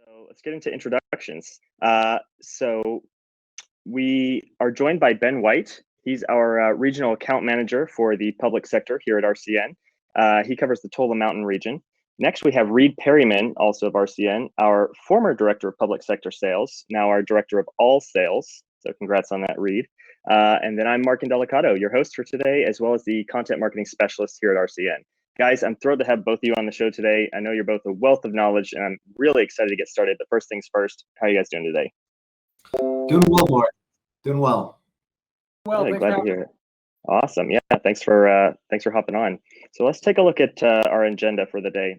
So let's get into introductions. So we are joined by Ben White. He's our regional account manager for the public sector here at RCN. He covers the Tulla Mountain region. Next, we have Reed Perryman, also of RCN, our former director of public sector sales, now our director of all sales. So congrats on that, Reed. And then I'm Mark Indelicato, your host for today, as well as the content marketing specialist here at RCN. Guys, I'm thrilled to have both of you on the show today. I know you're both a wealth of knowledge, and I'm really excited to get started. But first things first, how are you guys doing today? Doing well, Mark. Doing well. Well, yeah, glad to hear it. Awesome. Yeah, thanks for hopping on. So let's take a look at our agenda for the day.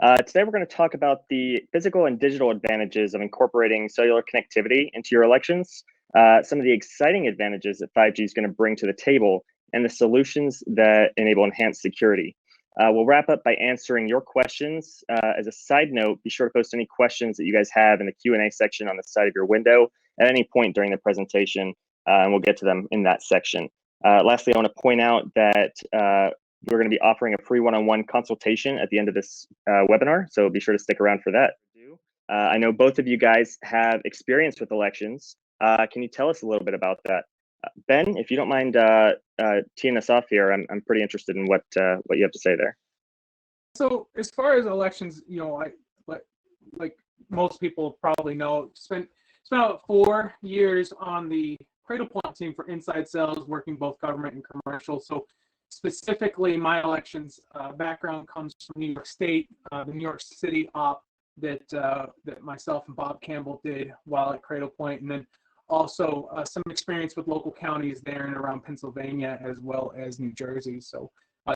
Today we're going to talk about the physical and digital advantages of incorporating cellular connectivity into your elections, some of the exciting advantages that 5G is going to bring to the table, and the solutions that enable enhanced security. We'll wrap up by answering your questions. As a side note, be sure to post any questions that you guys have in the Q&A section on the side of your window at any point during the presentation, and we'll get to them in that section. Lastly, I want to point out that we're going to be offering a free one-on-one consultation at the end of this webinar, so be sure to stick around for that. I know both of you guys have experience with elections. Can you tell us a little bit about that? Ben, if you don't mind teeing us off here, I'm pretty interested in what you have to say there. So as far as elections, you know, like most people probably know, spent about 4 years on the Cradlepoint team for inside sales, working both government and commercial. So specifically, my elections background comes from New York State, the New York City op that myself and Bob Campbell did while at Cradlepoint, and then also some experience with local counties there and around Pennsylvania as well as New Jersey. So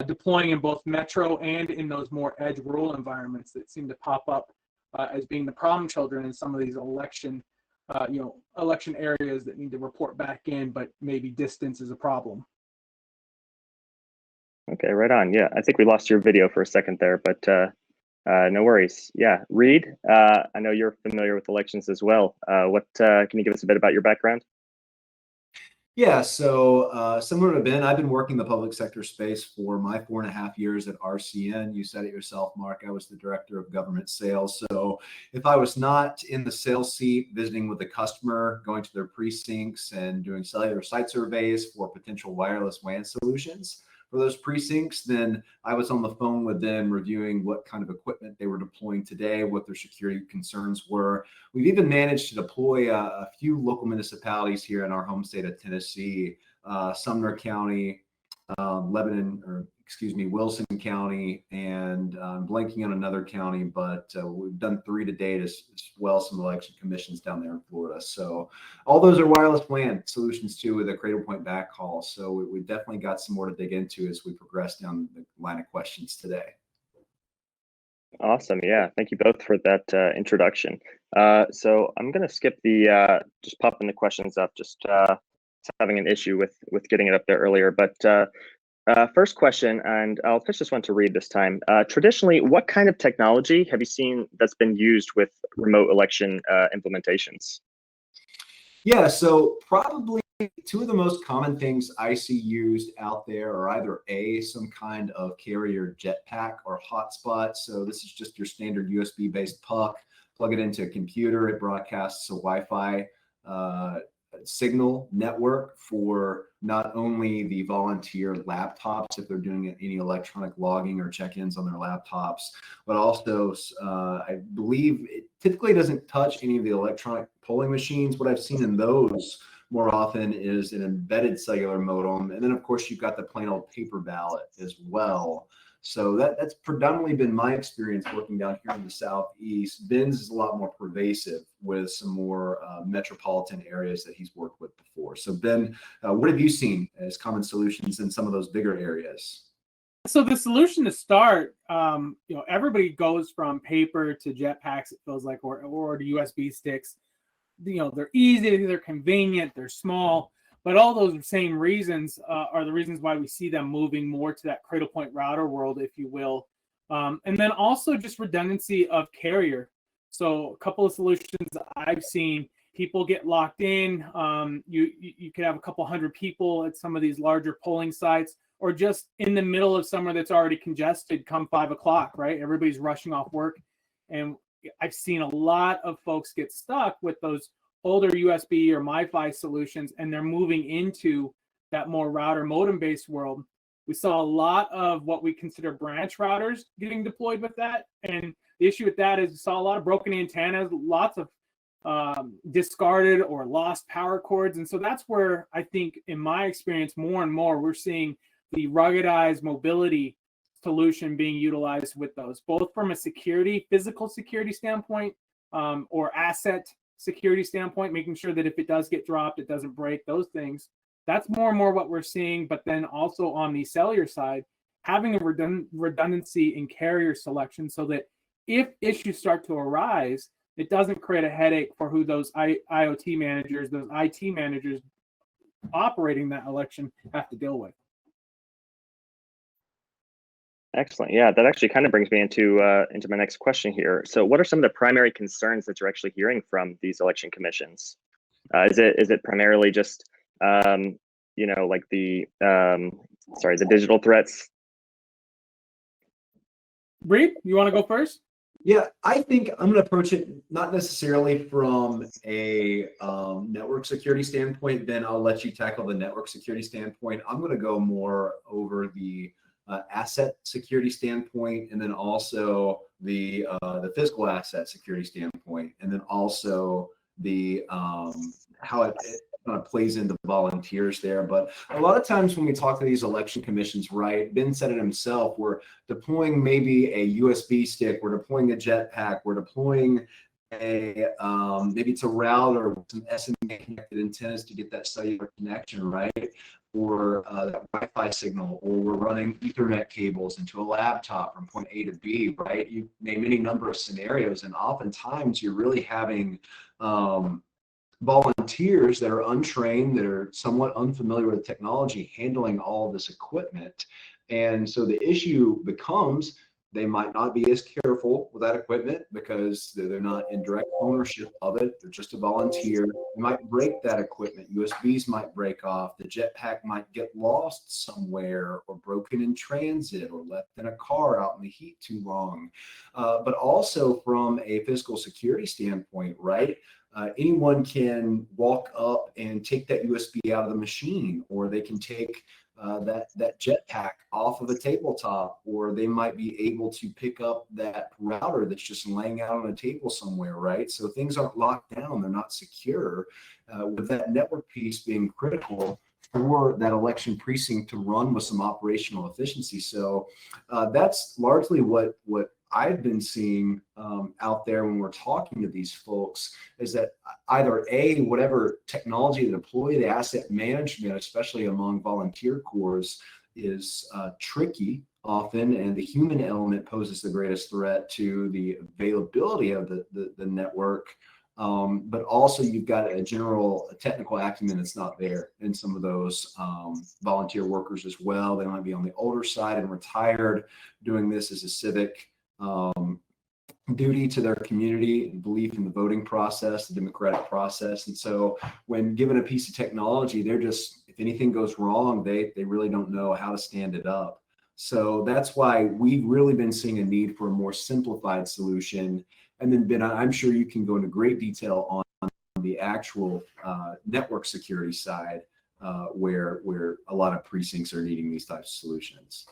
deploying in both metro and in those more edge rural environments that seem to pop up as being the problem children in some of these election areas that need to report back in, but maybe distance is a problem. Okay, right on. Yeah, I think we lost your video for a second there, but no worries. Yeah, Reed, I know you're familiar with elections as well. Can you give us a bit about your background? Yeah, so similar to Ben, I've been working the public sector space for my 4.5 years at RCN. You said it yourself, Mark. I was the director of government sales. So if I was not in the sales seat, visiting with the customer, going to their precincts and doing cellular site surveys for potential wireless WAN solutions for those precincts, then I was on the phone with them reviewing what kind of equipment they were deploying today, what their security concerns were. We've even managed to deploy a few local municipalities here in our home state of Tennessee, Sumner County, Wilson County, and I'm blanking on another county, but we've done 3 to date, as well as some election commissions down there in Florida. So all those are wireless WAN solutions too, with a Cradlepoint backhaul. So we definitely got some more to dig into as we progress down the line of questions today. Awesome. Yeah, thank you both for that introduction. So I'm going to skip the just popping the questions up, just having an issue with getting it up there earlier, but first question, and I'll pitch this one to Reed this time. Traditionally, what kind of technology have you seen that's been used with remote election implementations? Yeah, so probably 2 of the most common things I see used out there are either some kind of carrier jetpack or hotspot. So this is just your standard USB-based puck. Plug it into a computer. It broadcasts a Wi-Fi signal network for not only the volunteer laptops if they're doing any electronic logging or check-ins on their laptops, but also I believe it typically doesn't touch any of the electronic polling machines. What I've seen in those more often is an embedded cellular modem, and then of course you've got the plain old paper ballot as well. So that's predominantly been my experience working down here in the Southeast. Ben's is a lot more pervasive with some more metropolitan areas that he's worked with before. So Ben, what have you seen as common solutions in some of those bigger areas? So the solution to start, everybody goes from paper to jetpacks, it feels like, or to USB sticks. They're easy, they're convenient, they're small. But all those same reasons are the reasons why we see them moving more to that Cradlepoint router world, if you will. And then also just redundancy of carrier. So a couple of solutions I've seen, people get locked in. You could have a couple hundred people at some of these larger polling sites, or just in the middle of somewhere that's already congested come 5 o'clock, right? Everybody's rushing off work. And I've seen a lot of folks get stuck with those older USB or MiFi solutions, and they're moving into that more router modem based world. We saw a lot of what we consider branch routers getting deployed with that. And the issue with that is we saw a lot of broken antennas, lots of discarded or lost power cords. And so that's where I think, in my experience, more and more we're seeing the ruggedized mobility solution being utilized with those, both from a security, physical security standpoint, or asset security standpoint, making sure that if it does get dropped, it doesn't break, those things. That's more and more what we're seeing. But then also on the cellular side, having a redundancy in carrier selection so that if issues start to arise, it doesn't create a headache for who those IoT managers, those IT managers operating that election have to deal with. Excellent. Yeah, that actually kind of brings me into my next question here. So what are some of the primary concerns that you're actually hearing from these election commissions? Is it primarily just like the digital threats? Bree, you want to go first? Yeah, I think I'm going to approach it not necessarily from a network security standpoint. Then I'll let you tackle the network security standpoint. I'm going to go more over the asset security standpoint, and then also the physical asset security standpoint, and then also the how it kind of plays into volunteers there. But a lot of times when we talk to these election commissions, right, Ben said it himself, we're deploying maybe a USB stick, we're deploying a jetpack, we're deploying a maybe it's a router with some SMA connected antennas to get that cellular connection, right? Or that Wi-Fi signal, or we're running Ethernet cables into a laptop from point A to B, right? You name any number of scenarios, and oftentimes you're really having volunteers that are untrained, that are somewhat unfamiliar with technology, handling all of this equipment. And so the issue becomes they might not be as careful with that equipment because they're not in direct ownership of it. They're just a volunteer. They might break that equipment. USBs might break off. The jetpack might get lost somewhere, or broken in transit, or left in a car out in the heat too long. But also from a physical security standpoint, right? Anyone can walk up and take that USB out of the machine, or they can take that jetpack off of a tabletop, or they might be able to pick up that router that's just laying out on a table somewhere, right? So things aren't locked down, they're not secure, with that network piece being critical for that election precinct to run with some operational efficiency. So that's largely what I've been seeing out there when we're talking to these folks, is that either A, whatever technology to deploy, the asset management, especially among volunteer corps, is tricky often, and the human element poses the greatest threat to the availability of the network. But also you've got a general technical acumen that's not there in some of those volunteer workers as well. They might be on the older side and retired, doing this as a civic duty to their community, belief in the voting process, the democratic process. And so when given a piece of technology, they're just, if anything goes wrong, they really don't know how to stand it up. So that's why we've really been seeing a need for a more simplified solution. And then Ben, I'm sure you can go into great detail on the actual network security side, where a lot of precincts are needing these types of solutions.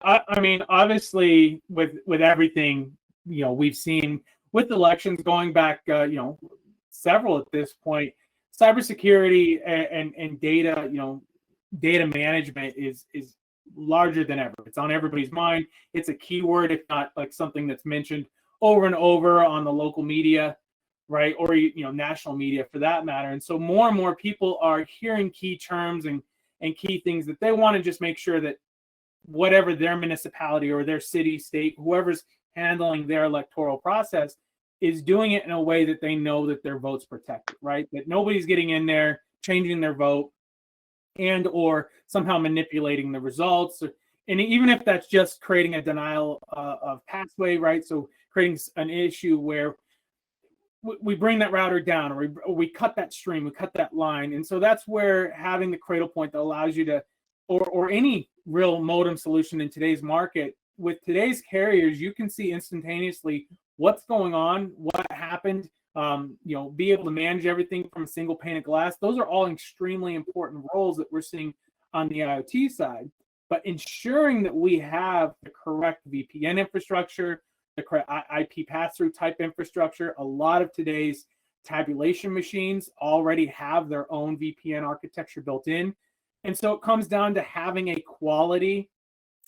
I mean, obviously, with everything, we've seen with elections going back, several at this point, cybersecurity and data, data management is larger than ever. It's on everybody's mind. It's a keyword, if not like something that's mentioned over and over on the local media, right, or national media for that matter. And so more and more people are hearing key terms and key things that they want to just make sure that whatever their municipality or their city, state, whoever's handling their electoral process is doing it in a way that they know that their vote's protected, right? That nobody's getting in there, changing their vote, and or somehow manipulating the results. And even if that's just creating a denial of pathway, right? So creating an issue where we bring that router down, or we cut that stream, we cut that line. And so that's where having the Cradlepoint that allows you to, or any real modem solution in today's market, with today's carriers, you can see instantaneously what's going on, what happened, be able to manage everything from a single pane of glass. Those are all extremely important roles that we're seeing on the IoT side. But ensuring that we have the correct VPN infrastructure, the correct IP pass-through type infrastructure. A lot of today's tabulation machines already have their own VPN architecture built in. And so it comes down to having a quality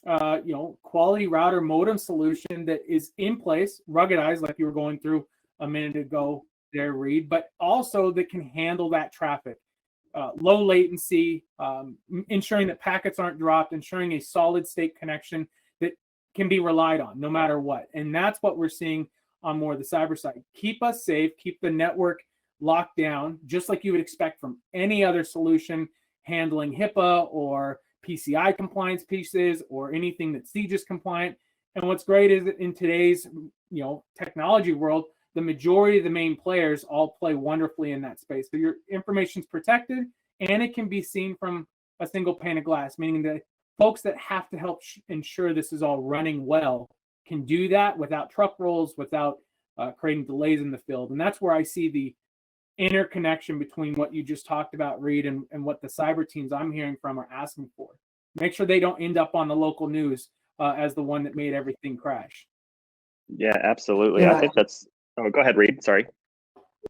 router modem solution that is in place, ruggedized, like you were going through a minute ago there, Reed, but also that can handle that traffic. Low latency, ensuring that packets aren't dropped, ensuring a solid state connection that can be relied on no matter what. And that's what we're seeing on more of the cyber side. Keep us safe, keep the network locked down, just like you would expect from any other solution handling HIPAA or PCI compliance pieces or anything that's CGIS compliant. And what's great is that in today's technology world, the majority of the main players all play wonderfully in that space. So your information's protected and it can be seen from a single pane of glass, meaning that folks that have to help ensure this is all running well can do that without truck rolls, without creating delays in the field. And that's where I see the interconnection between what you just talked about, Reed, and what the cyber teams I'm hearing from are asking for. Make sure they don't end up on the local news as the one that made everything crash. Yeah, absolutely. Yeah. I think that's, oh, go ahead, Reed, sorry.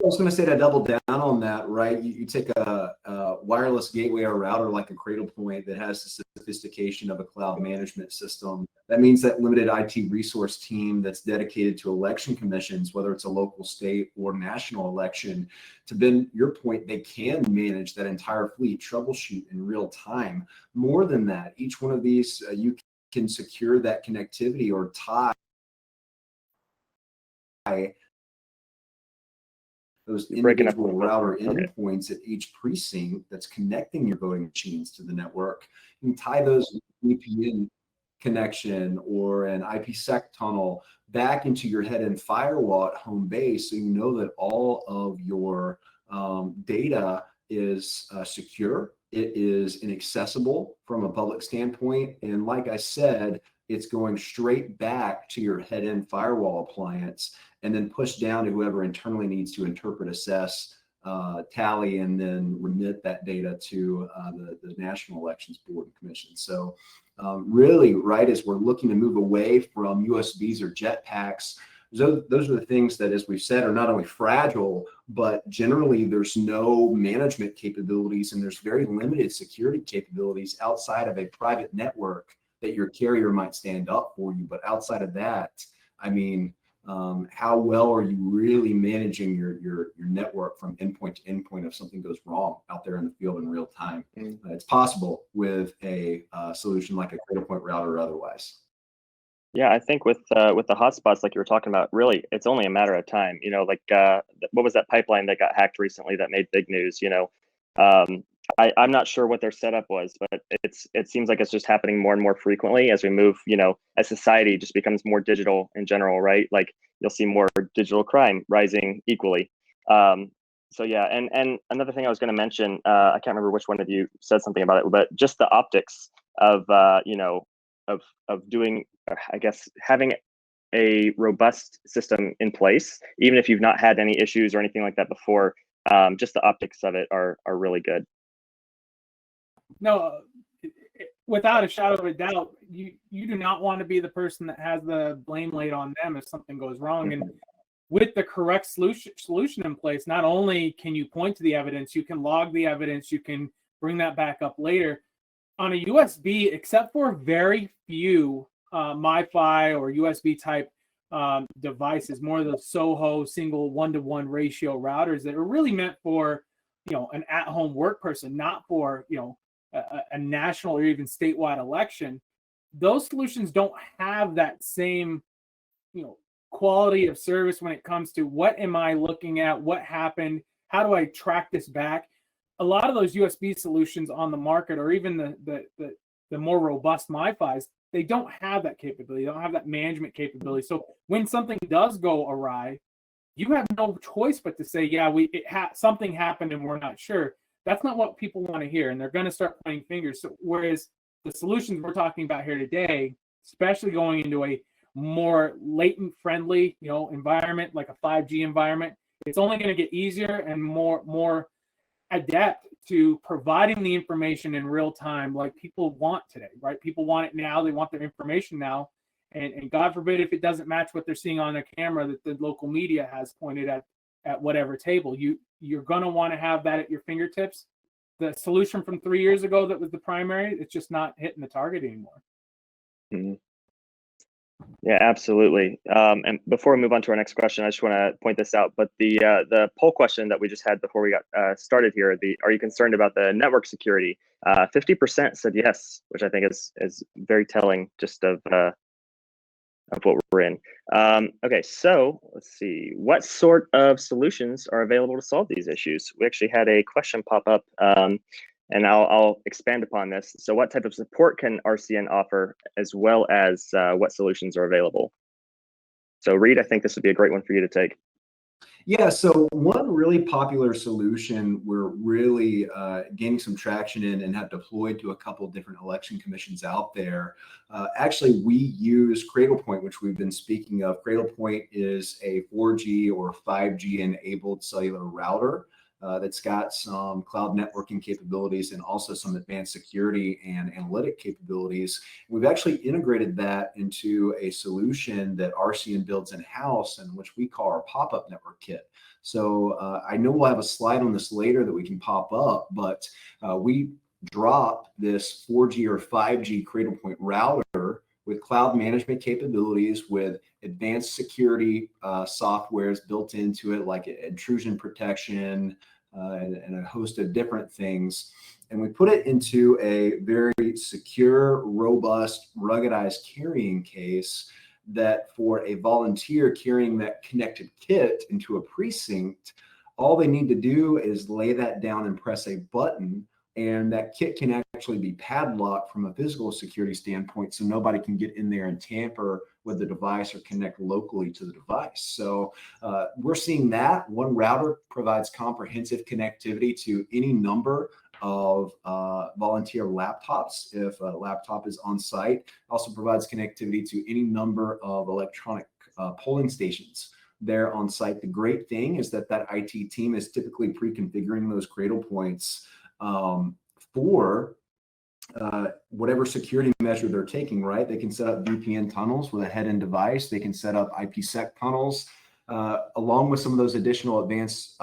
I was going to say, to double down on that, right? You take a wireless gateway or router like a Cradlepoint that has the sophistication of a cloud management system. That means that limited IT resource team that's dedicated to election commissions, whether it's a local, state, or national election, to Ben, your point, they can manage that entire fleet, troubleshoot in real time. More than that, each one of these, you can secure that connectivity or tie those individual router endpoints at each precinct that's connecting your voting machines to the network. You can tie those VPN connection or an IPsec tunnel back into your head-end firewall at home base, so you know that all of your data is secure. It is inaccessible from a public standpoint, and like I said, it's going straight back to your head-end firewall appliance and then pushed down to whoever internally needs to interpret, assess, tally, and then remit that data to the National Elections Board and Commission. So really, right, as we're looking to move away from USBs or jetpacks, those are the things that, as we've said, are not only fragile, but generally there's no management capabilities and there's very limited security capabilities outside of a private network that your carrier might stand up for you. But outside of that, I mean, how well are you really managing your network from endpoint to endpoint if something goes wrong out there in the field in real time? It's possible with a solution like a Cradlepoint router or otherwise. Yeah, I think with the hotspots, like you were talking about, really, it's only a matter of time. Like what was that pipeline that got hacked recently that made big news? I'm not sure what their setup was, but it seems like it's just happening more and more frequently as we move, as society just becomes more digital in general, right? Like you'll see more digital crime rising equally. So yeah, and another thing I was going to mention, I can't remember which one of you said something about it, but just the optics of of doing, I guess, having a robust system in place, even if you've not had any issues or anything like that before. Just the optics of it are really good. No, without a shadow of a doubt, you do not want to be the person that has the blame laid on them if something goes wrong. And with the correct solution in place, not only can you point to the evidence, you can log the evidence, you can bring that back up later. On a USB, except for very few MiFi or USB type devices, more of the SOHO single 1-to-1 ratio routers that are really meant for an at-home work person, not for a national or even statewide election. Those solutions don't have that same quality of service when it comes to what am I looking at, what happened, how do I track this back. A lot of those USB solutions on the market, or even the more robust MiFis, they don't have that capability. They don't have that management capability. So when something does go awry, you have no choice but to say, yeah, something happened and we're not sure. That's not what people want to hear, and they're going to start pointing fingers. So whereas the solutions we're talking about here today, especially going into a more latent friendly, environment, like a 5G environment, it's only going to get easier and more adept to providing the information in real time like people want today, right? People want it now. They want their information now. And God forbid if it doesn't match what they're seeing on their camera that the local media has pointed at whatever table. You're going to want to have that at your fingertips. The solution from 3 years ago that was the primary, it's just not hitting the target anymore. Mm-hmm. Yeah, absolutely. And before we move on to our next question, I just want to point this out. But the poll question that we just had before we got started here, are you concerned about the network security? 50% said yes, which I think is very telling just of what we're in. Okay, so let's see. What sort of solutions are available to solve these issues? We actually had a question pop up. And I'll expand upon this. So what type of support can RCN offer, as well as what solutions are available? So Reed, I think this would be a great one for you to take. Yeah, so one really popular solution we're really gaining some traction in and have deployed to a couple different election commissions out there. Actually, we use Cradlepoint, which we've been speaking of. Cradlepoint is a 4G or 5G enabled cellular router that's got some cloud networking capabilities and also some advanced security and analytic capabilities. We've actually integrated that into a solution that RCN builds in-house, and which we call our pop-up network kit. So I know we'll have a slide on this later that we can pop up, but we drop this 4G or 5G Cradlepoint router with cloud management capabilities, with advanced security softwares built into it, like intrusion protection and a host of different things. And we put it into a very secure, robust, ruggedized carrying case that for a volunteer carrying that connected kit into a precinct, all they need to do is lay that down and press a button, and that kit can actually be padlocked from a physical security standpoint, so nobody can get in there and tamper with the device or connect locally to the device. So we're seeing that one router provides comprehensive connectivity to any number of volunteer laptops if a laptop is on site. Also provides connectivity to any number of electronic polling stations there on site. The great thing is that IT team is typically pre-configuring those cradle points for whatever security measure they're taking, right? They can set up VPN tunnels with a head-end device. They can set up IPsec tunnels, along with some of those additional advanced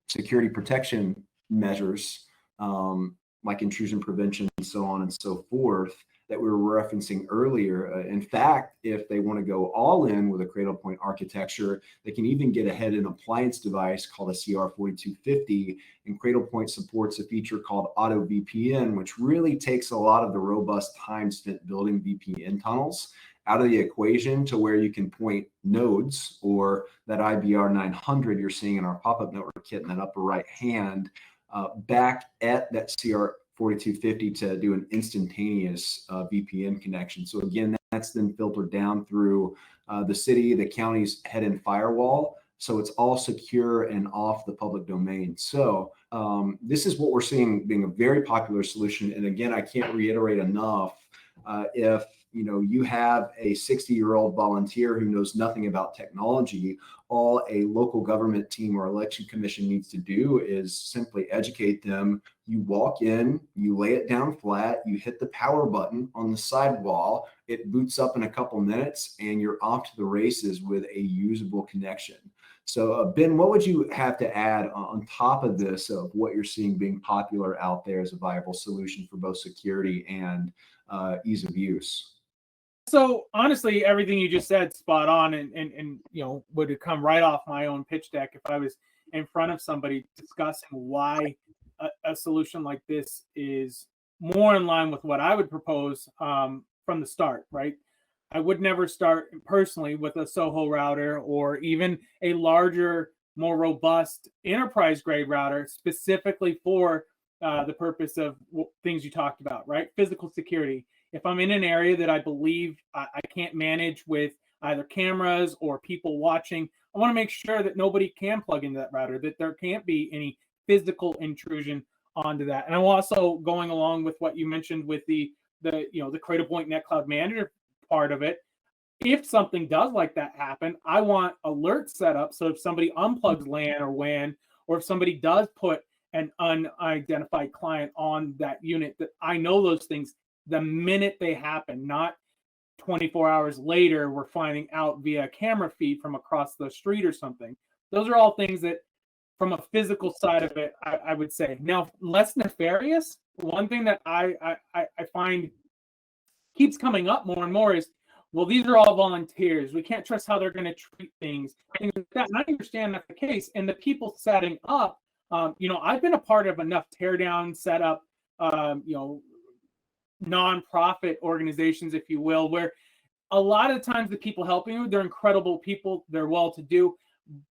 security protection measures, like intrusion prevention and so on and so forth, that we were referencing earlier. In fact, if they want to go all in with a Cradlepoint architecture, they can even get a head-end appliance device called a CR4250, and Cradlepoint supports a feature called Auto VPN, which really takes a lot of the robust time spent building VPN tunnels out of the equation to where you can point nodes, or that IBR 900 you're seeing in our pop-up network kit in that upper right hand, back at that CR4250 to do an instantaneous VPN connection. So again, that's then filtered down through the city, the county's head-end firewall. So it's all secure and off the public domain. So this is what we're seeing being a very popular solution. And again, I can't reiterate enough, if you have a 60-year-old volunteer who knows nothing about technology, all a local government team or election commission needs to do is simply educate them. You walk in, you lay it down flat, you hit the power button on the sidewall, it boots up in a couple minutes, and you're off to the races with a usable connection. So Ben, what would you have to add on top of this, of what you're seeing being popular out there as a viable solution for both security and ease of use? So honestly, everything you just said, spot on, and would come right off my own pitch deck if I was in front of somebody discussing why a solution like this is more in line with what I would propose from the start, right? I would never start personally with a Soho router or even a larger, more robust enterprise grade router specifically for the purpose of things you talked about, right? Physical security. If I'm in an area that I believe I can't manage with either cameras or people watching, I want to make sure that nobody can plug into that router, that there can't be any physical intrusion onto that. And I'm also going along with what you mentioned with the Cradlepoint Net Cloud Manager part of it. if something does like that happen, I want alerts set up so if somebody unplugs LAN or WAN, or if somebody does put an unidentified client on that unit, that I know those things the minute they happen, not 24 hours later we're finding out via a camera feed from across the street or something. Those are all things that from a physical side of it, I would say. Now, less nefarious, one thing that I find keeps coming up more and more is, well, these are all volunteers. We can't trust how they're going to treat things like that. And I understand that's the case. And the people setting up, I've been a part of enough teardown setup, nonprofit organizations, if you will, where a lot of times the people helping you, they're incredible people, they're well-to-do,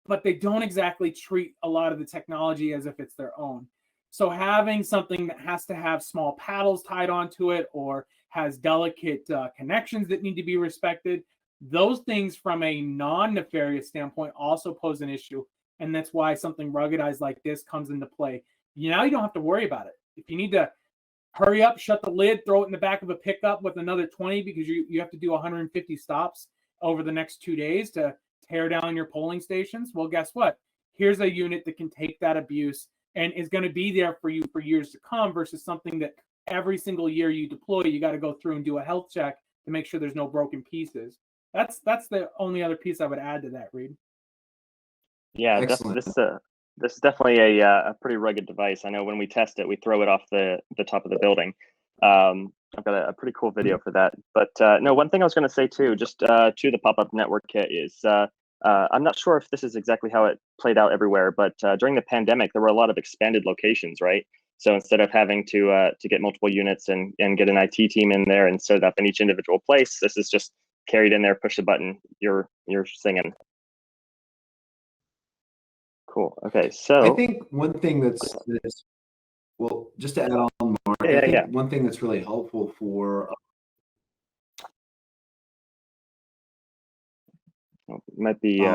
but they don't exactly treat a lot of the technology as if it's their own. So having something that has to have small paddles tied onto it or has delicate connections that need to be respected, those things from a non-nefarious standpoint also pose an issue. And that's why something ruggedized like this comes into play. Now you don't have to worry about it. If you need to hurry up, shut the lid, throw it in the back of a pickup with another 20 because you have to do 150 stops over the next 2 days to tear down your polling stations. Well, guess what? Here's a unit that can take that abuse and is going to be there for you for years to come versus something that every single year you deploy, you got to go through and do a health check to make sure there's no broken pieces. That's the only other piece I would add to that, Reed. Yeah, this is definitely a pretty rugged device. I know when we test it, we throw it off the top of the building. I've got a pretty cool video for that. But no, one thing I was going to say too, just to the pop-up network kit is I'm not sure if this is exactly how it played out everywhere, but during the pandemic, there were a lot of expanded locations, right? So instead of having to get multiple units and get an IT team in there and set it up in each individual place, this is just carried in there, push a button, you're singing. Cool. Okay, so I think one thing that's well, just to add on, Mark, I think one thing that's really helpful for might be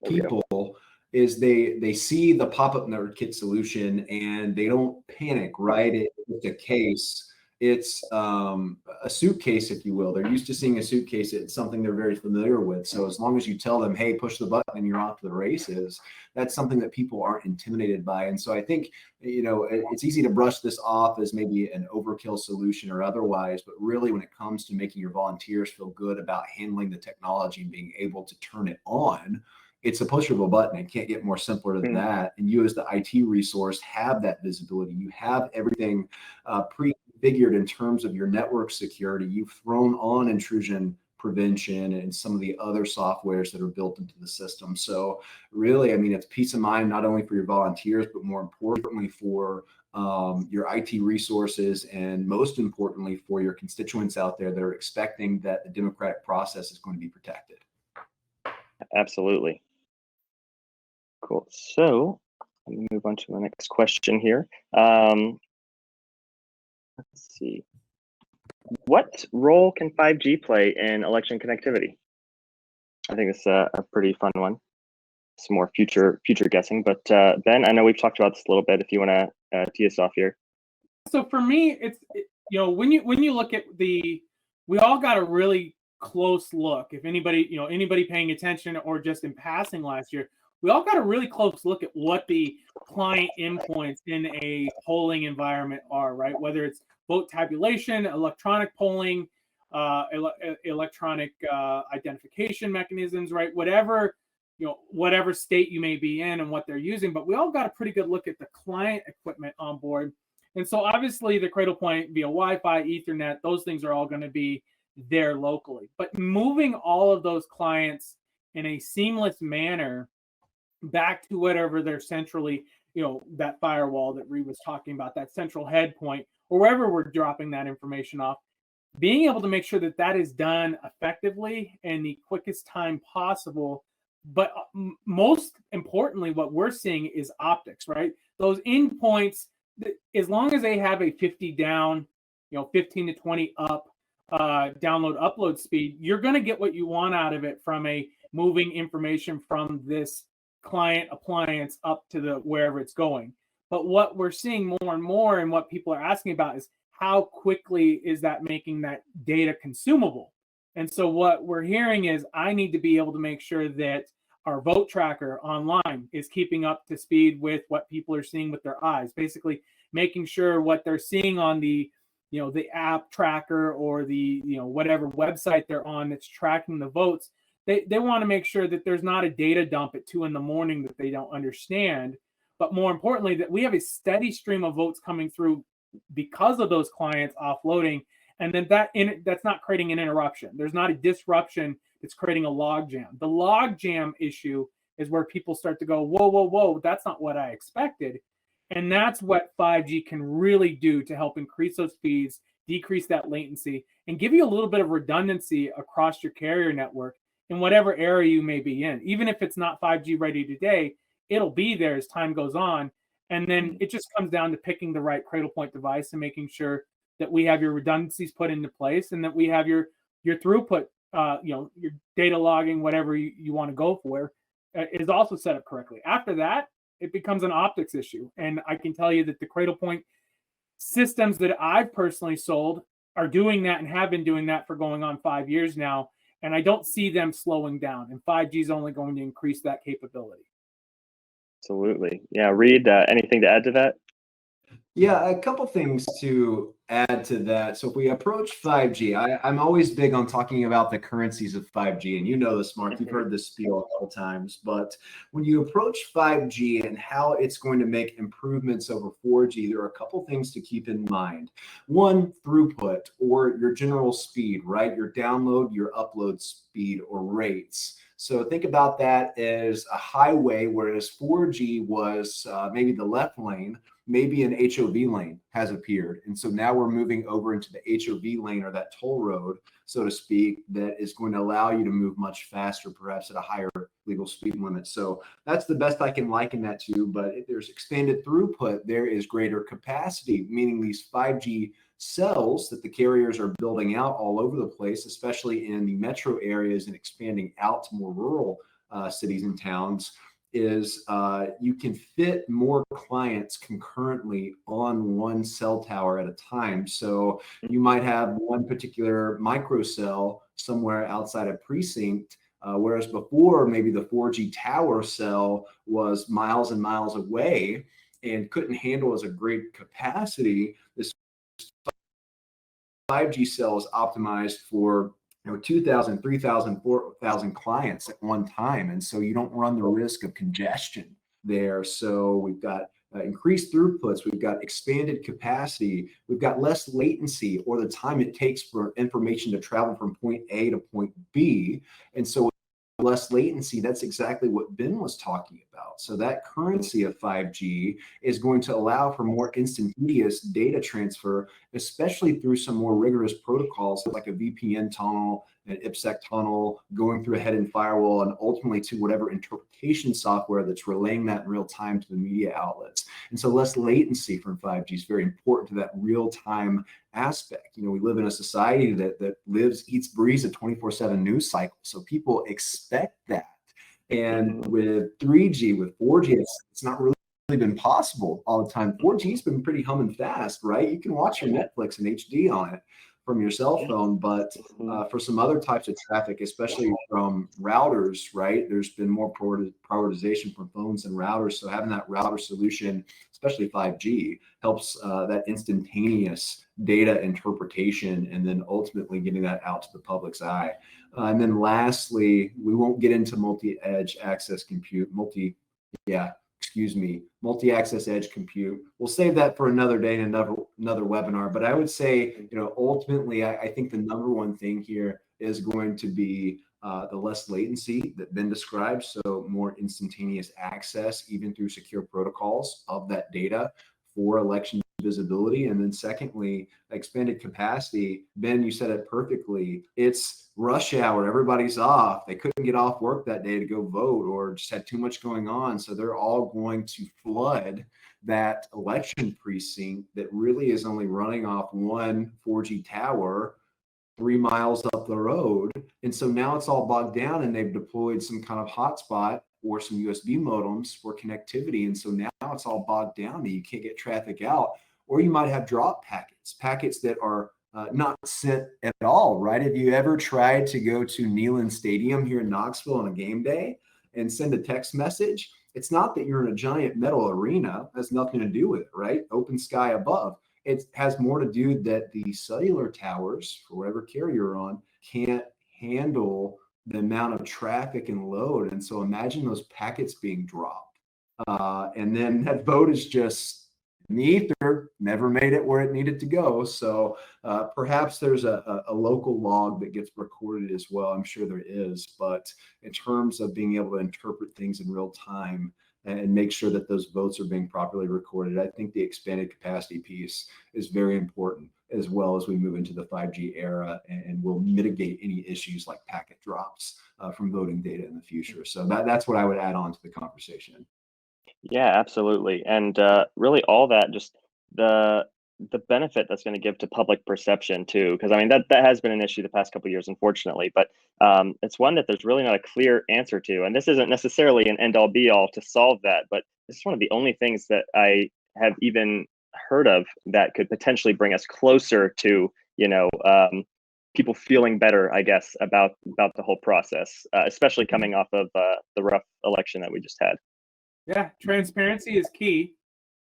people is they see the pop-up network kit solution and they don't panic, right? It's a case. It's a suitcase, if you will. They're used to seeing a suitcase. It's something they're very familiar with. So as long as you tell them, hey, push the button and you're off to the races, that's something that people aren't intimidated by. And so I think, it's easy to brush this off as maybe an overkill solution or otherwise, but really when it comes to making your volunteers feel good about handling the technology and being able to turn it on, it's a push of a button. It can't get more simpler than that. And you as the IT resource have that visibility. You have everything pre-configured in terms of your network security. You've thrown on intrusion prevention and some of the other softwares that are built into the system. So really, I mean, it's peace of mind, not only for your volunteers, but more importantly for your IT resources, and most importantly for your constituents out there that are expecting that the democratic process is going to be protected. Absolutely. Cool. So let me move on to the next question here. Let's see. What role can 5G play in election connectivity? I think it's a pretty fun one. Some more future guessing, but Ben, I know we've talked about this a little bit. If you want to tee us off here. So for me, it's when you look at we all got a really close look. If anybody paying attention or just in passing last year, we all got a really close look at what the client endpoints in a polling environment are, right? Whether it's vote tabulation, electronic polling, electronic identification mechanisms, right? Whatever state you may be in and what they're using, but we all got a pretty good look at the client equipment on board. And so obviously the Cradlepoint via Wi-Fi, Ethernet, those things are all going to be there locally. But moving all of those clients in a seamless manner back to whatever they're centrally, that firewall that Reed was talking about, that central head point, or wherever we're dropping that information off, being able to make sure that that is done effectively in the quickest time possible. But most importantly, what we're seeing is optics, right? Those endpoints, as long as they have a 50 down, 15 to 20 up download upload speed, you're going to get what you want out of it from a moving information from this client appliance up to the wherever it's going. But what we're seeing more and more, and what people are asking about, is how quickly is that making that data consumable? And so what we're hearing is I need to be able to make sure that our vote tracker online is keeping up to speed with what people are seeing with their eyes, basically making sure what they're seeing on the the app tracker or the whatever website they're on that's tracking the votes. They want to make sure that there's not a data dump at 2 a.m. that they don't understand, but more importantly that we have a steady stream of votes coming through because of those clients offloading, and then that's not creating an interruption. There's not a disruption that's creating a log jam. The log jam issue is where people start to go, whoa, whoa, whoa, that's not what I expected. And that's what 5G can really do to help increase those speeds, decrease that latency, and give you a little bit of redundancy across your carrier network in whatever area you may be in. Even if it's not 5G ready today, it'll be there as time goes on. And then it just comes down to picking the right Cradlepoint device and making sure that we have your redundancies put into place and that we have your throughput, your data logging, whatever you want to go for, is also set up correctly. After that, it becomes an optics issue. And I can tell you that the Cradlepoint systems that I've personally sold are doing that and have been doing that for going on 5 years now. And I don't see them slowing down. And 5G is only going to increase that capability. Absolutely. Yeah, Reed, anything to add to that? Yeah, a couple things to add to that. So if we approach 5G, I'm always big on talking about the currencies of 5G. And you know this, Mark, you've heard this spiel a couple times. But when you approach 5G and how it's going to make improvements over 4G, there are a couple things to keep in mind. One, throughput, or your general speed, right? Your download, your upload speed or rates. So think about that as a highway, whereas 4G was maybe the left lane. Maybe an HOV lane has appeared. And so now we're moving over into the HOV lane, or that toll road, so to speak, that is going to allow you to move much faster, perhaps at a higher legal speed limit. So that's the best I can liken that to. But if there's expanded throughput, there is greater capacity, meaning these 5G cells that the carriers are building out all over the place, especially in the metro areas and expanding out to more rural cities and towns, is you can fit more clients concurrently on one cell tower at a time. So you might have one particular microcell somewhere outside a precinct, whereas before maybe the 4G tower cell was miles and miles away and couldn't handle as a great capacity. This 5G cell is optimized for 2,000, 3,000, 4,000 clients at one time. And so you don't run the risk of congestion there. So we've got increased throughputs, we've got expanded capacity, we've got less latency, or the time it takes for information to travel from point A to point B. And so less latency, that's exactly what Ben was talking about. So that currency of 5G is going to allow for more instantaneous data transfer, especially through some more rigorous protocols like a VPN tunnel, an IPsec tunnel, going through a head-end firewall, and ultimately to whatever interpretation software that's relaying that in real time to the media outlets. And so less latency from 5G is very important to that real-time aspect. We live in a society that lives, eats, breathes a 24/7 news cycle. So people expect that. And with 3G, with 4G, it's not really been possible all the time. 4G's been pretty humming fast, right? You can watch your Netflix in HD on it from your cell phone, but for some other types of traffic, especially from routers, right, there's been more prioritization from phones and routers. So having that router solution, especially 5G, helps that instantaneous data interpretation and then ultimately getting that out to the public's eye. And then lastly, we won't get into multi-edge access compute, multi-access edge compute. We'll save that for another day and another webinar. But I would say, ultimately, I think the number one thing here is going to be the less latency that Ben described. So more instantaneous access, even through secure protocols of that data for election visibility. And then secondly, expanded capacity. Ben, you said it perfectly. It's rush hour. Everybody's off. They couldn't get off work that day to go vote or just had too much going on. So they're all going to flood that election precinct that really is only running off one 4G tower 3 miles up the road. And so now it's all bogged down, and they've deployed some kind of hotspot or some USB modems for connectivity. And so now it's all bogged down and you can't get traffic out. Or you might have drop packets that are not sent at all, right? Have you ever tried to go to Neyland Stadium here in Knoxville on a game day and send a text message? It's not that you're in a giant metal arena. It has nothing to do with it, right? Open sky above. It has more to do that the cellular towers, for whatever carrier you're on, can't handle the amount of traffic and load. And so imagine those packets being dropped. And then that boat is just in the ether, never made it where it needed to go. So perhaps there's a local log that gets recorded as well. I'm sure there is. But in terms of being able to interpret things in real time and make sure that those votes are being properly recorded, I think the expanded capacity piece is very important, as well as we move into the 5G era, and will mitigate any issues like packet drops from voting data in the future. So that's what I would add on to the conversation. Yeah, absolutely. And really all that, just the benefit that's going to give to public perception too, because I mean that has been an issue the past couple of years, unfortunately, but it's one that there's really not a clear answer to. And this isn't necessarily an end all be all to solve that, but this is one of the only things that I have even heard of that could potentially bring us closer to, people feeling better, I guess, about the whole process, especially coming off of the rough election that we just had. Yeah, transparency is key,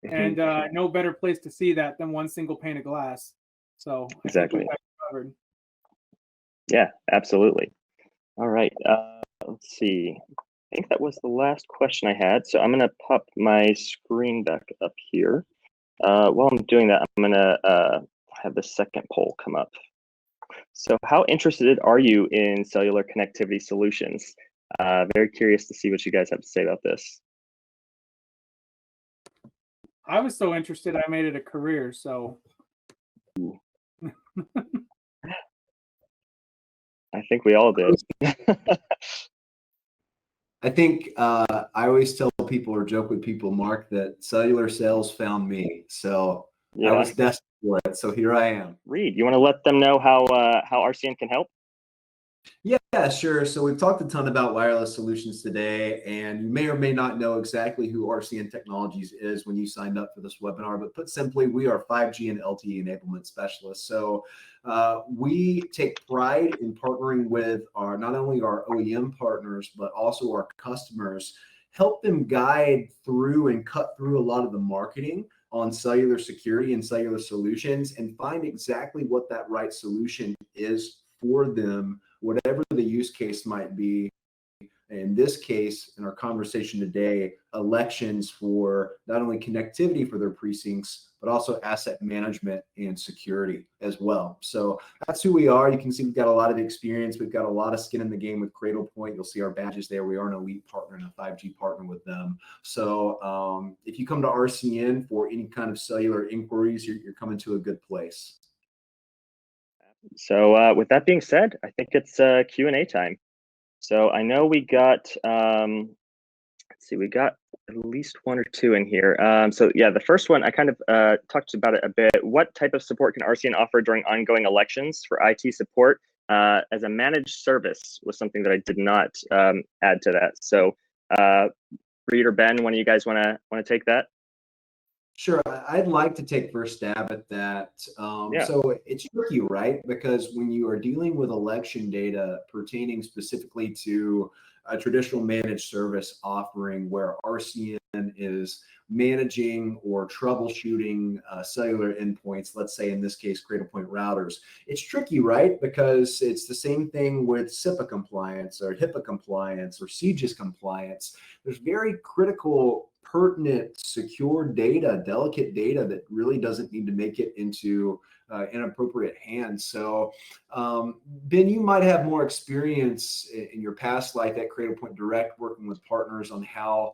and no better place to see that than one single pane of glass. So exactly. I think we covered. Yeah, absolutely. All right. Let's see. I think that was the last question I had. So I'm going to pop my screen back up here. While I'm doing that, I'm going to have the second poll come up. So how interested are you in cellular connectivity solutions? Very curious to see what you guys have to say about this. I was so interested, I made it a career. So I think we all did. I think I always tell people or joke with people, Mark, that cellular sales found me. So yeah. I was destined for it. So here I am. Reed, you want to let them know how RCN can help? Yeah, sure. So we've talked a ton about wireless solutions today, and you may or may not know exactly who RCN Technologies is when you signed up for this webinar. But put simply, we are 5G and LTE enablement specialists. So we take pride in partnering with not only our OEM partners, but also our customers, help them guide through and cut through a lot of the marketing on cellular security and cellular solutions, and find exactly what that right solution is for them, whatever the use case might be. In this case, in our conversation today, elections for not only connectivity for their precincts, but also asset management and security as well. So that's who we are. You can see we've got a lot of experience. We've got a lot of skin in the game with Cradlepoint. You'll see our badges there. We are an elite partner and a 5G partner with them. So if you come to RCN for any kind of cellular inquiries, you're coming to a good place. So with that being said, I think it's Q&A time. So I know we got, let's see, we got at least one or two in here. So yeah, the first one, I kind of talked about it a bit. What type of support can RCN offer during ongoing elections for IT support as a managed service was something that I did not add to that. So Reed or Ben, one of you guys want to take that? Sure, I'd like to take first stab at that. Yeah. So it's tricky, right? Because when you are dealing with election data pertaining specifically to a traditional managed service offering where RCN is managing or troubleshooting cellular endpoints, let's say in this case, Cradlepoint routers, it's tricky, right? Because it's the same thing with SIPA compliance or HIPAA compliance or CGIS compliance. There's very critical, pertinent, secure data, delicate data that really doesn't need to make it into inappropriate hands. So Ben, you might have more experience in your past life at Cradlepoint Direct working with partners on how,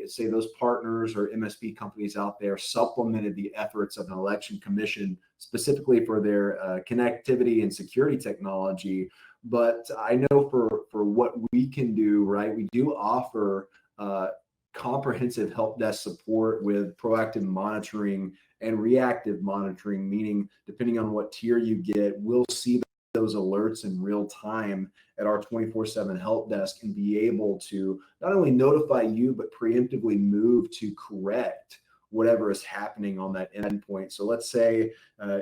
say, those partners or MSP companies out there supplemented the efforts of an election commission specifically for their connectivity and security technology. But I know for what we can do, right, we do offer comprehensive help desk support with proactive monitoring and reactive monitoring, meaning depending on what tier you get, we'll see those alerts in real time at our 24/7 help desk and be able to not only notify you, but preemptively move to correct whatever is happening on that endpoint. So let's say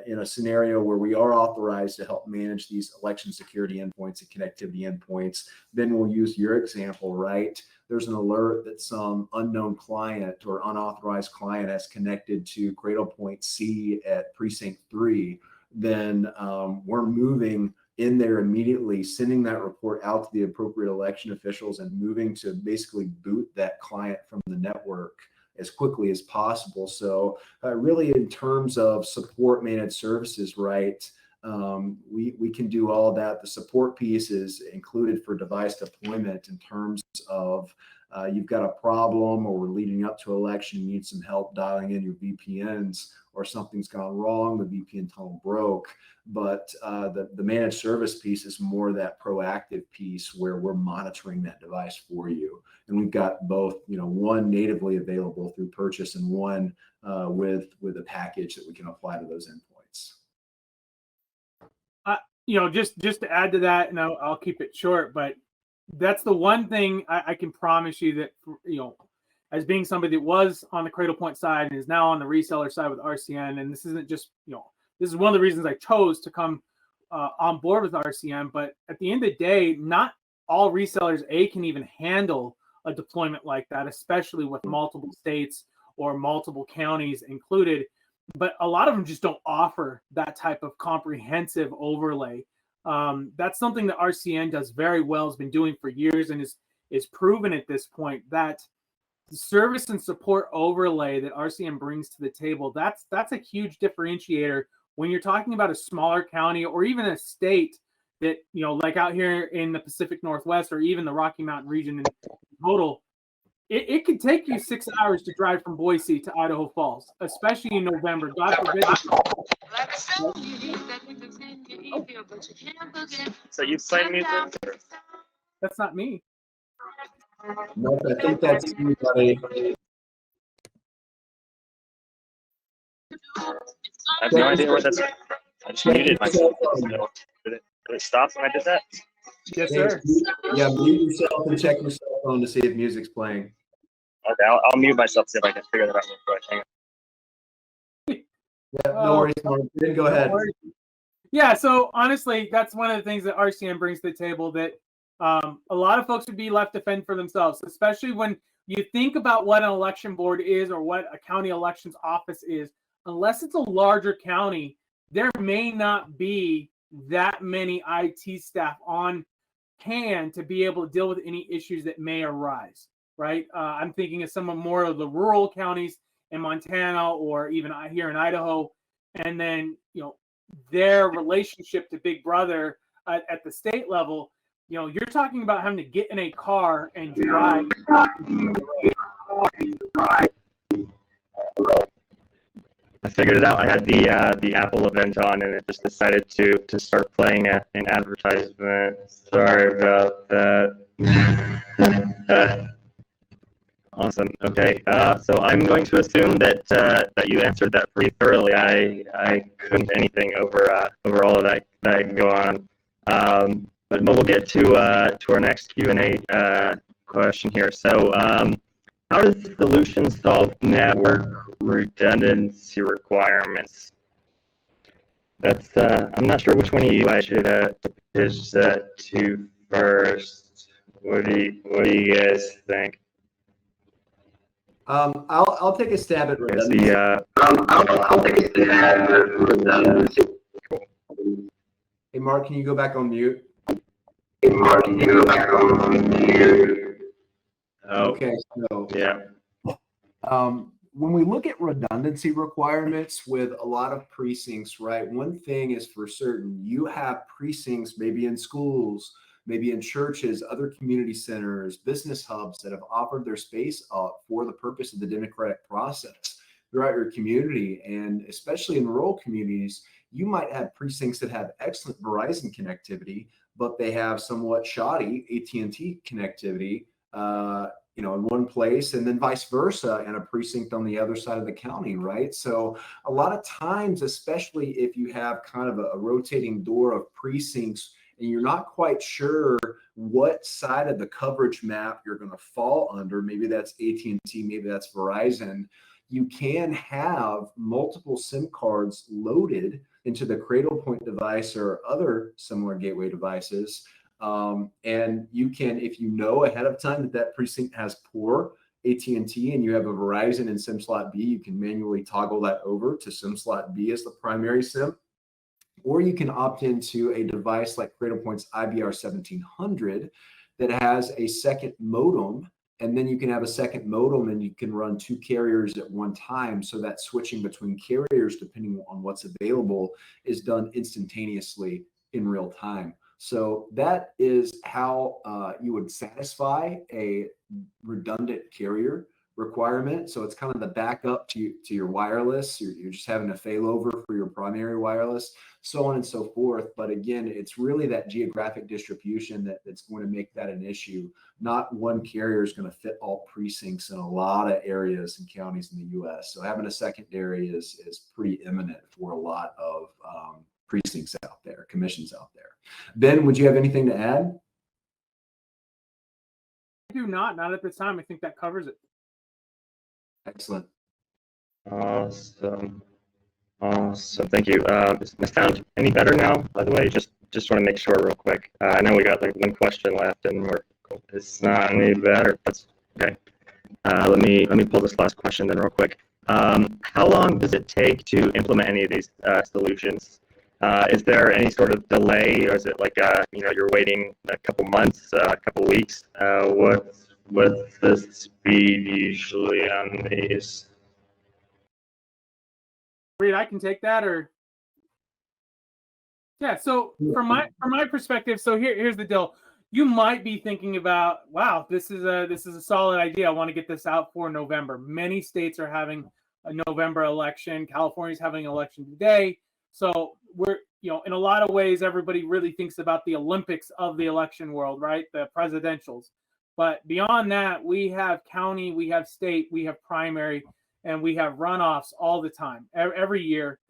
in a scenario where we are authorized to help manage these election security endpoints and connectivity endpoints, then we'll use your example, right? There's an alert that some unknown client or unauthorized client has connected to Cradlepoint C at precinct 3. Then we're moving in there immediately, sending that report out to the appropriate election officials and moving to basically boot that client from the network as quickly as possible. So really in terms of support managed services, right, we can do all that. The support piece is included for device deployment in terms of you've got a problem or we're leading up to election, you need some help dialing in your VPNs, or something's gone wrong, the VPN tunnel broke. But the managed service piece is more that proactive piece where we're monitoring that device for you. And we've got both, one natively available through purchase and one with a package that we can apply to those endpoints. Just to add to that, and I'll keep it short, but that's the one thing I can promise you that, as being somebody that was on the Cradlepoint side and is now on the reseller side with RCN, and this isn't just, this is one of the reasons I chose to come on board with RCN, but at the end of the day, not all resellers, can even handle a deployment like that, especially with multiple states or multiple counties included, but a lot of them just don't offer that type of comprehensive overlay. That's something that RCN does very well, has been doing for years, and is proven at this point that the service and support overlay that RCN brings to the table, that's a huge differentiator when you're talking about a smaller county or even a state that, like out here in the Pacific Northwest or even the Rocky Mountain region in total. It could take you 6 hours to drive from Boise to Idaho Falls, especially in November. God forbid. So you play music? That's not me. No, I think that's you, buddy. I have no idea what that's. I just muted myself. Did it stop when I did that? Yes, sir. Yeah, mute yourself and check your cell phone to see if music's playing. Okay, I'll mute myself, see if I can figure that out real quick. Hang on. Yeah, no worries, Mark. Then go ahead. Yeah, so honestly, that's one of the things that RCN brings to the table that a lot of folks would be left to fend for themselves, especially when you think about what an election board is or what a county elections office is. Unless it's a larger county, there may not be that many IT staff on hand to be able to deal with any issues that may arise, right? I'm thinking of some more of the rural counties in Montana or even here in Idaho, and then, their relationship to Big Brother at the state level, you're talking about having to get in a car and drive. I figured it out. I had the Apple event on, and it just decided to start playing an advertisement. Sorry about that. Awesome. Okay. So I'm going to assume that you answered that pretty thoroughly. I couldn't anything over all of that can go on. But we'll get to our next Q&A question here. So how does the solution solve network redundancy requirements? That's I'm not sure which one of you I should pitch that to first. What do you guys think? I'll take a stab at redundancy. I'll take a stab at redundancy. Hey, Mark, can you go back on mute? Okay, so yeah. When we look at redundancy requirements with a lot of precincts, right, one thing is for certain, you have precincts maybe in schools, maybe in churches, other community centers, business hubs that have offered their space up for the purpose of the democratic process throughout your community. And especially in rural communities, you might have precincts that have excellent Verizon connectivity, but they have somewhat shoddy AT&T connectivity, in one place, and then vice versa in a precinct on the other side of the county, right? So a lot of times, especially if you have kind of a rotating door of precincts and you're not quite sure what side of the coverage map you're going to fall under, maybe that's AT&T, maybe that's Verizon, you can have multiple SIM cards loaded into the Cradlepoint device or other similar gateway devices. And you can, if you know ahead of time that that precinct has poor AT&T and you have a Verizon in SIM slot B, you can manually toggle that over to SIM slot B as the primary SIM. Or you can opt into a device like Cradlepoint's IBR 1700 that has a second modem, and then you can have a second modem and you can run two carriers at one time, so that switching between carriers, depending on what's available, is done instantaneously in real time. So that is how you would satisfy a redundant carrier requirement. So it's kind of the backup to your wireless. You're just having a failover for your primary wireless, so on and so forth. But again, it's really that geographic distribution that's going to make that an issue. Not one carrier is going to fit all precincts in a lot of areas and counties in the U.S. So having a secondary is pretty imminent for a lot of precincts out there, commissions out there. Ben, would you have anything to add? I do not at this time. I think that covers it. Excellent. Awesome. Awesome. Thank you. Is my sound any better now, by the way? Just want to make sure real quick. I know we got like one question left and it's not any better. That's okay. Let me pull this last question then real quick. How long does it take to implement any of these solutions? Is there any sort of delay, or is it like you're waiting a couple months, a couple weeks? What's the speed usually on these? Reed, I can take that, or yeah. So from my perspective, so here's the deal. You might be thinking about, wow, this is a solid idea. I want to get this out for November. Many states are having a November election. California's having an election today. So we're, in a lot of ways, everybody really thinks about the Olympics of the election world, right? The presidentials. But beyond that, we have county, we have state, we have primary, and we have runoffs all the time. Every year,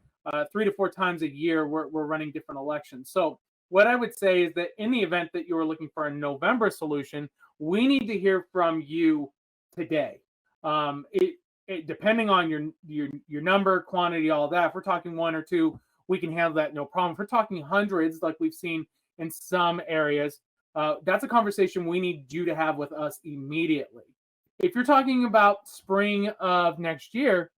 3 to 4 times a year, we're running different elections. So what I would say is that in the event that you are looking for a November solution, we need to hear from you today. Depending on your number, quantity, all that, if we're talking 1 or 2, we can handle that no problem. If we're talking hundreds, like we've seen in some areas, that's a conversation we need you to have with us immediately. If you're talking about spring of next year,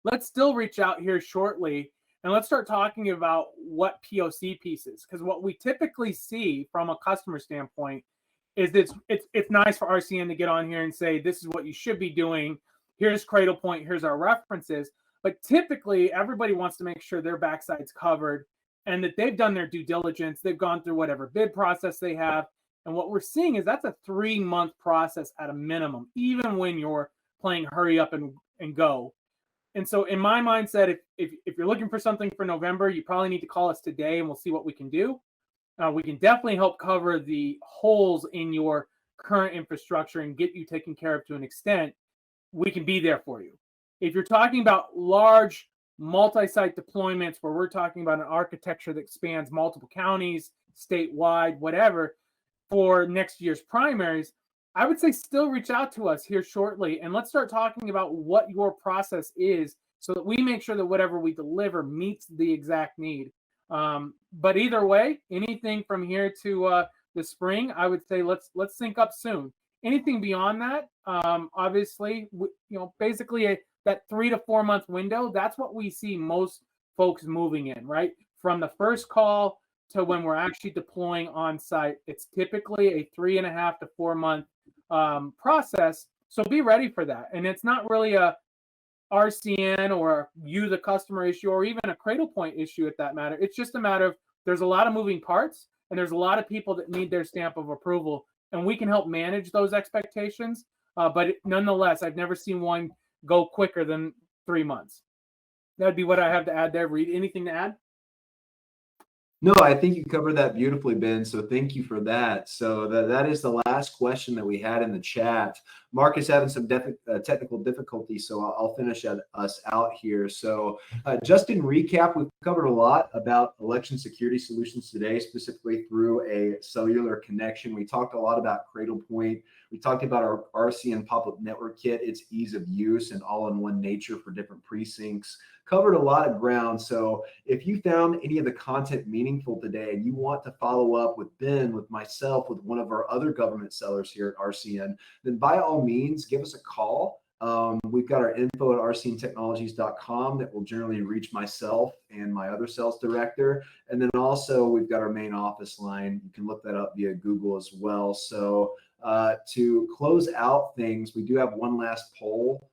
let's still reach out here shortly and let's start talking about what POC pieces, because what we typically see from a customer standpoint is it's nice for RCN to get on here and say, this is what you should be doing. Here's Cradlepoint, here's our references. But typically, everybody wants to make sure their backside's covered and that they've done their due diligence. They've gone through whatever bid process they have. And what we're seeing is that's a 3-month process at a minimum, even when you're playing hurry up and go. And so in my mindset, if you're looking for something for November, you probably need to call us today and we'll see what we can do. We can definitely help cover the holes in your current infrastructure and get you taken care of to an extent. We can be there for you. If you're talking about large multi-site deployments where we're talking about an architecture that spans multiple counties, statewide, whatever, for next year's primaries, I would say still reach out to us here shortly and let's start talking about what your process is so that we make sure that whatever we deliver meets the exact need. But either way, anything from here to the spring, I would say let's sync up soon. Anything beyond that, obviously, basically that 3 to 4 month window, that's what we see most folks moving in, right? From the first call to when we're actually deploying on site, it's typically a 3.5 to 4 month process. So be ready for that. And it's not really a RCN or you, the customer issue, or even a Cradlepoint issue at that matter. It's just a matter of there's a lot of moving parts and there's a lot of people that need their stamp of approval. And we can help manage those expectations. But nonetheless, I've never seen one go quicker than 3 months. That'd be what I have to add there. Reed, anything to add? No, I think you covered that beautifully, Ben. So thank you for that. So that is the last question that we had in the chat. Mark is having some technical difficulties, so I'll finish us out here. So just in recap, we've covered a lot about election security solutions today, specifically through a cellular connection. We talked a lot about Cradlepoint. We talked about our RCN pop-up network kit, its ease of use and all-in-one nature for different precincts. Covered a lot of ground. So if you found any of the content meaningful today and you want to follow up with Ben, with myself, with one of our other government sellers here at RCN, then by all means, give us a call. We've got our info at rcntechnologies.com that will generally reach myself and my other sales director. And then also we've got our main office line. You can look that up via Google as well. So to close out things, we do have one last poll.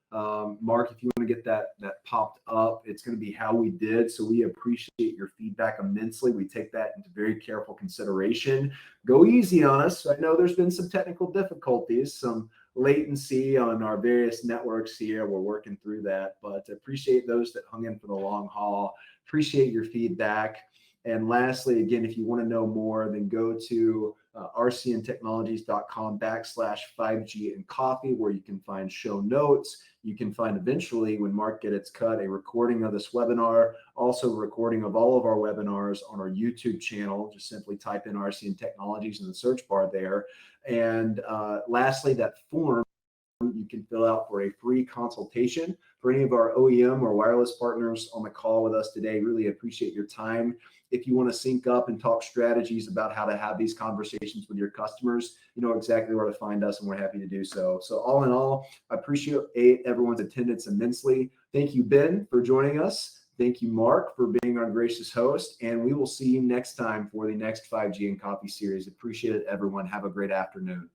Mark, if you want to get that popped up, it's going to be how we did. So we appreciate your feedback immensely. We take that into very careful consideration. Go easy on us. I know there's been some technical difficulties, some latency on our various networks here. We're working through that, but appreciate those that hung in for the long haul. Appreciate your feedback. And lastly, again, if you want to know more, then go to rcntechnologies.com/5G and coffee, where you can find show notes. You can find eventually, when Mark gets cut, a recording of this webinar, also a recording of all of our webinars on our YouTube channel. Just simply type in RCN Technologies in the search bar there. And lastly, that form you can fill out for a free consultation. For any of our OEM or wireless partners on the call with us today, really appreciate your time. If you want to sync up and talk strategies about how to have these conversations with your customers, you know exactly where to find us, and we're happy to do so. So all in all, I appreciate everyone's attendance immensely. Thank you, Ben, for joining us. Thank you, Mark, for being our gracious host. And we will see you next time for the next 5G and Coffee series. Appreciate it, everyone. Have a great afternoon.